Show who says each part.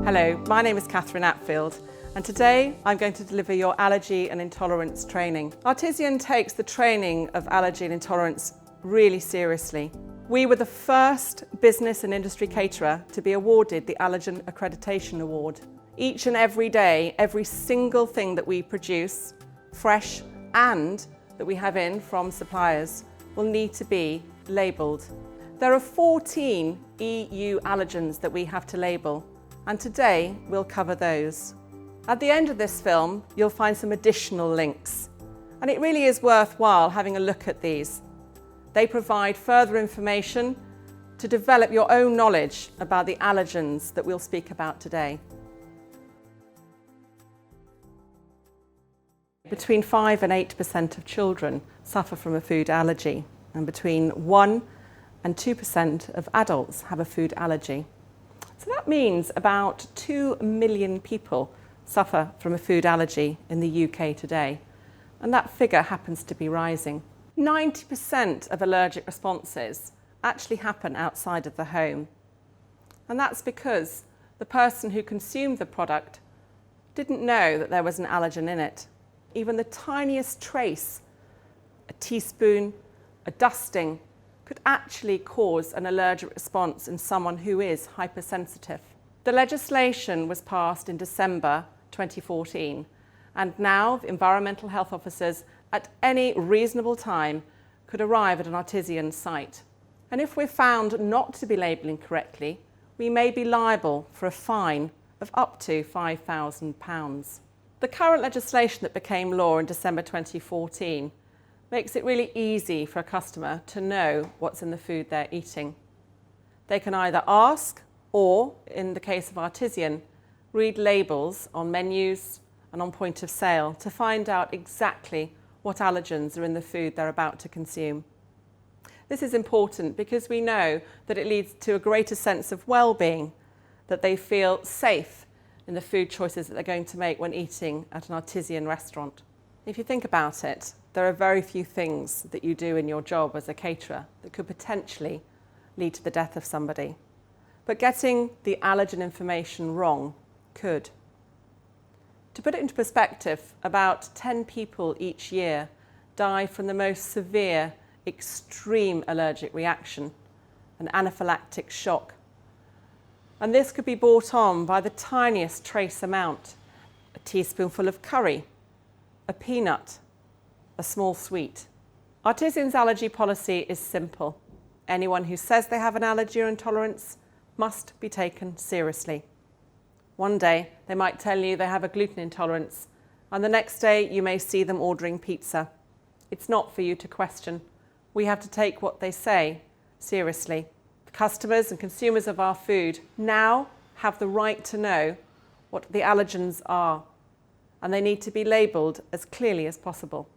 Speaker 1: Hello, my name is Catherine Atfield, and today I'm going to deliver your allergy and intolerance training. Artisan takes the training of allergy and intolerance really seriously. We were the first business and industry caterer to be awarded the Allergen Accreditation Award. Each and every day, every single thing that we produce, fresh and that we have in from suppliers, will need to be labelled. There are 14 EU allergens that we have to label, and today we'll cover those. At the end of this film, you'll find some additional links, and it really is worthwhile having a look at these. They provide further information to develop your own knowledge about the allergens that we'll speak about today. Between 5 and 8% of children suffer from a food allergy, and between 1 and 2% of adults have a food allergy. So that means about 2 million people suffer from a food allergy in the UK today, and that figure happens to be rising. 90% of allergic responses actually happen outside of the home, and that's because the person who consumed the product didn't know that there was an allergen in it. Even the tiniest trace, a teaspoon, a dusting, could actually cause an allergic response in someone who is hypersensitive. The legislation was passed in December 2014, and now environmental health officers at any reasonable time could arrive at an Artisan site. And if we're found not to be labelling correctly, we may be liable for a fine of up to £5,000. The current legislation that became law in December 2014 makes it really easy for a customer to know what's in the food they're eating. They can either ask or, in the case of Artisan, read labels on menus and on point of sale to find out exactly what allergens are in the food they're about to consume. This is important because we know that it leads to a greater sense of well-being, that they feel safe in the food choices that they're going to make when eating at an Artisan restaurant. If you think about it, there are very few things that you do in your job as a caterer that could potentially lead to the death of somebody. But getting the allergen information wrong could. To put it into perspective, about 10 people each year die from the most severe, extreme allergic reaction, an anaphylactic shock. And this could be brought on by the tiniest trace amount, a teaspoonful of curry, a peanut, a small sweet. Artisan's allergy policy is simple. Anyone who says they have an allergy or intolerance must be taken seriously. One day they might tell you they have a gluten intolerance, and the next day you may see them ordering pizza. It's not for you to question. We have to take what they say seriously. The customers and consumers of our food now have the right to know what the allergens are, and they need to be labelled as clearly as possible.